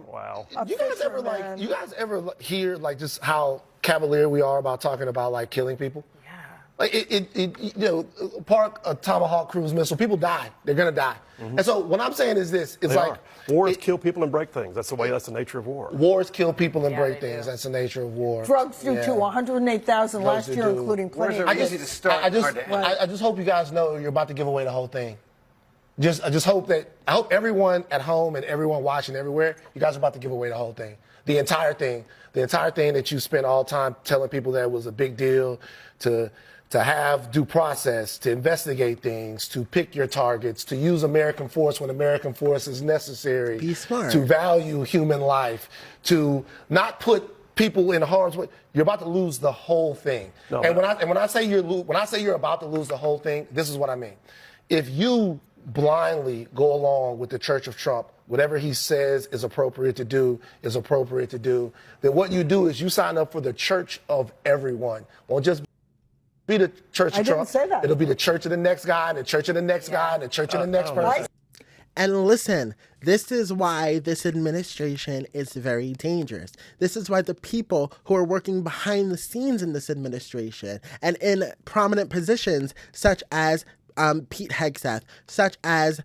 Wow. You guys ever hear like just how cavalier we are about talking about like killing people? Like park a Tomahawk cruise missile, people die. They're gonna die. And so what I'm saying is this: it's wars kill people and break things. That's the nature of war. Wars kill people and break things. That's the nature of war. Drugs do too. 108,000 last year, including plenty. I just hope you guys know you're about to give away the whole thing. I hope everyone at home and everyone watching everywhere, you guys are about to give away the whole thing. The entire thing that you spent all time telling people that it was a big deal to have due process, to investigate things, to pick your targets, to use American force when American force is necessary. Be smart. To value human life, to not put people in harm's way. You're about to lose the whole thing. No, and when I say you're about to lose the whole thing, this is what I mean. If you blindly go along with the Church of Trump, whatever he says is appropriate to do, then what you do is you sign up for the church of everyone. Won't just be the Church of Trump. Didn't say that. It'll be the church of the next guy, and the church of the next guy, and the church of the next person. And listen, this is why this administration is very dangerous. This is why the people who are working behind the scenes in this administration and in prominent positions, such as Pete Hegseth, such as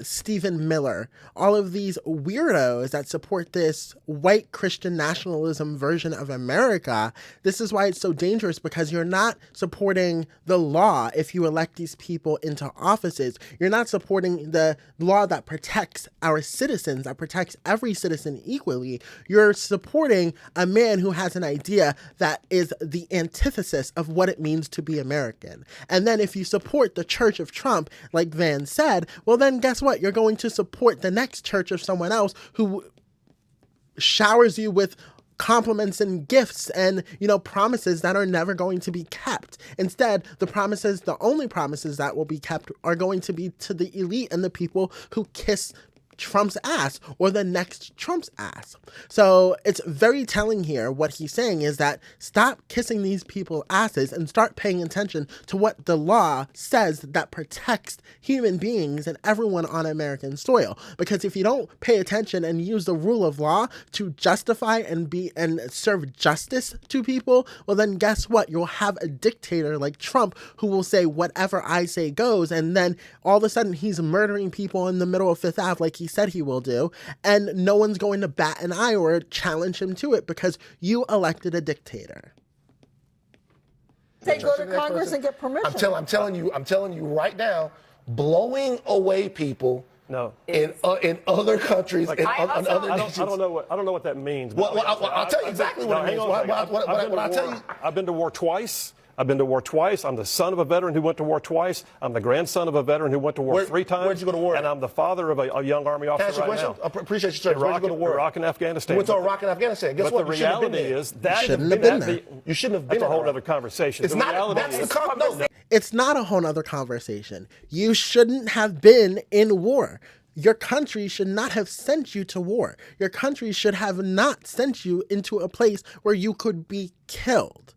Stephen Miller, all of these weirdos that support this white Christian nationalism version of America, this is why it's so dangerous, because you're not supporting the law if you elect these people into offices. You're not supporting the law that protects our citizens, that protects every citizen equally. You're supporting a man who has an idea that is the antithesis of what it means to be American. And then if you support the Church of Trump, like Van said, well then guess what? You're going to support the next church of someone else who showers you with compliments and gifts and, promises that are never going to be kept. Instead, the only promises that will be kept are going to be to the elite and the people who kiss Trump's ass or the next Trump's ass. So it's very telling here. What he's saying is that stop kissing these people's asses and start paying attention to what the law says that protects human beings and everyone on American soil. Because if you don't pay attention and use the rule of law to justify and serve justice to people, well then guess what? You'll have a dictator like Trump who will say whatever I say goes, and then all of a sudden he's murdering people in the middle of Fifth Ave like he said he will do, and no one's going to bat an eye or challenge him to it because you elected a dictator. They go to Congress and get permission. I'm telling you right now, blowing away people in other countries, in other nations. I don't know what that means. Well, I'll tell you exactly what it means. I've been to war twice. I'm the son of a veteran who went to war twice. I'm the grandson of a veteran who went to war 3 times. Where'd you go to war? And I'm the father of a young Army officer right now. I appreciate you, sir. Where'd you go to war? Iraq and Afghanistan. You went to Iraq and Afghanistan. Guess what? But the reality is that shouldn't have been there. You shouldn't have been there. That's a whole other conversation. It's not. That's the conversation. It's not a whole other conversation. You shouldn't have been in war. Your country should not have sent you to war. Your country should have not sent you into a place where you could be killed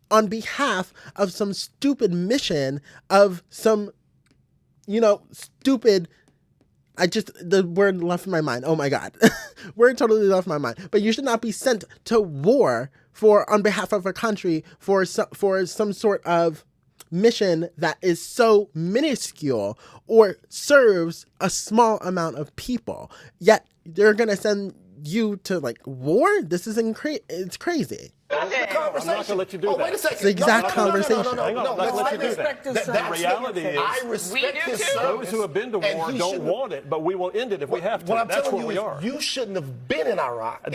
on behalf of some stupid mission of some, stupid, the word left my mind. Oh my God. Word totally left my mind. But you should not be sent to war on behalf of a country for some sort of mission that is so minuscule or serves a small amount of people. Yet they're going to send you to war? This is it's crazy. That's the conversation. I'm not going to let you do that. Wait a second. It's the exact conversation. No, I'm not going to let you do that. The reality is, I respect his service. Those who have been to war don't want it, but we will end it if we have to. That's where we are. You shouldn't have been in Iraq,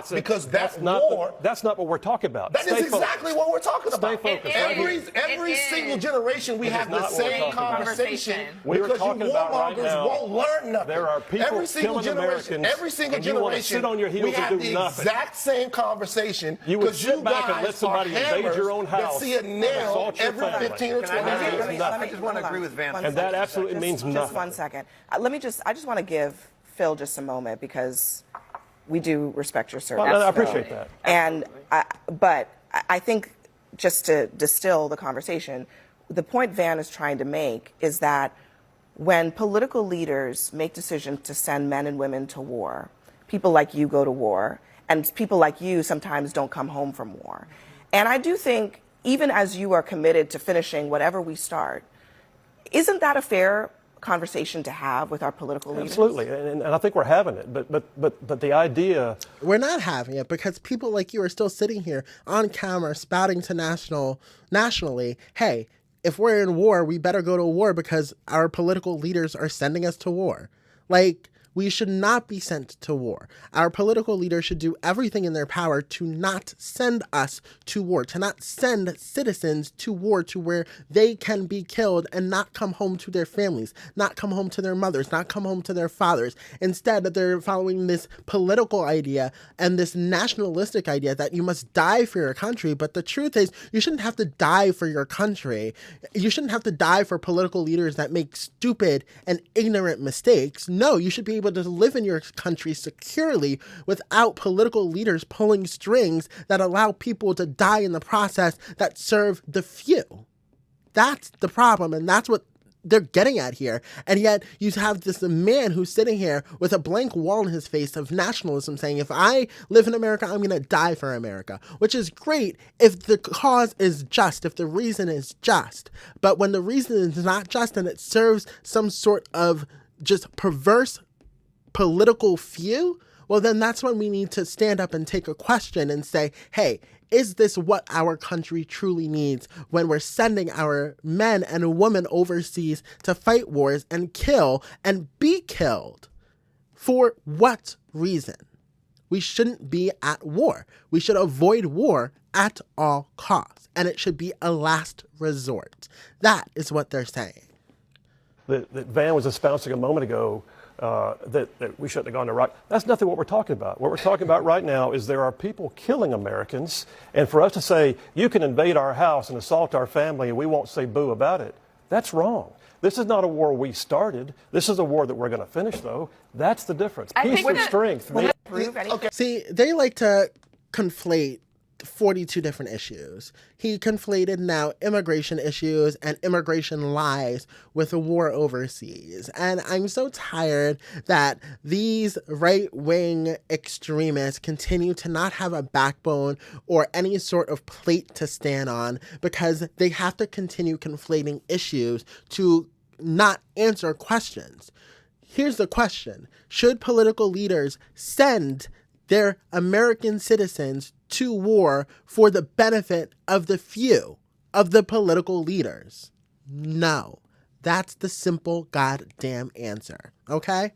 because that's war. That's not what we're talking about. That is exactly what we're talking about. Stay focused. Every single generation we have the same conversation. We're talking about right now. Won't learn nothing. There are people killing Americans. Every single generation. You want to sit on your heels and do nothing. We have the exact same conversation. You would sit back and let somebody invade your own house. See a nail every 15 or 20 years. I just want to agree with Van. And that absolutely means nothing. Just 1 second. I just want to give Phil just a moment because we do respect your service. Well, I appreciate that. But I think just to distill the conversation, the point Van is trying to make is that when political leaders make decisions to send men and women to war, people like you go to war, and people like you sometimes don't come home from war. And I do think, even as you are committed to finishing whatever we start, isn't that a fair conversation to have with our political leaders? Absolutely, and I think we're having it. But the idea, we're not having it because people like you are still sitting here on camera spouting to nationally, hey, if we're in war, we better go to war because our political leaders are sending us to war. Like, we should not be sent to war. Our political leaders should do everything in their power to not send us to war, to not send citizens to war to where they can be killed and not come home to their families, not come home to their mothers, not come home to their fathers. Instead, they're following this political idea and this nationalistic idea that you must die for your country. But the truth is, you shouldn't have to die for your country. You shouldn't have to die for political leaders that make stupid and ignorant mistakes. No, you should be able to live in your country securely without political leaders pulling strings that allow people to die in the process that serve the few. That's the problem, and that's what they're getting at here. And yet you have this man who's sitting here with a blank wall in his face of nationalism saying, if I live in America, I'm going to die for America, which is great if the cause is just, if the reason is just. But when the reason is not just and it serves some sort of just perverse political few, well, then that's when we need to stand up and take a question and say, hey, is this what our country truly needs when we're sending our men and women overseas to fight wars and kill and be killed? For what reason? We shouldn't be at war. We should avoid war at all costs, and it should be a last resort. That is what they're saying. that Van was espousing a moment ago, that we shouldn't have gone to Iraq. That's nothing what we're talking about. What we're talking about right now is there are people killing Americans, and for us to say, you can invade our house and assault our family and we won't say boo about it, that's wrong. This is not a war we started. This is a war that we're going to finish, though. That's the difference. Peace with strength. See, they like to conflate 42 different issues. He conflated now immigration issues and immigration lies with a war overseas. And I'm so tired that these right-wing extremists continue to not have a backbone or any sort of plate to stand on because they have to continue conflating issues to not answer questions. Here's the question. Should political leaders send their American citizens to war for the benefit of the few, of the political leaders? No. That's the simple goddamn answer, okay?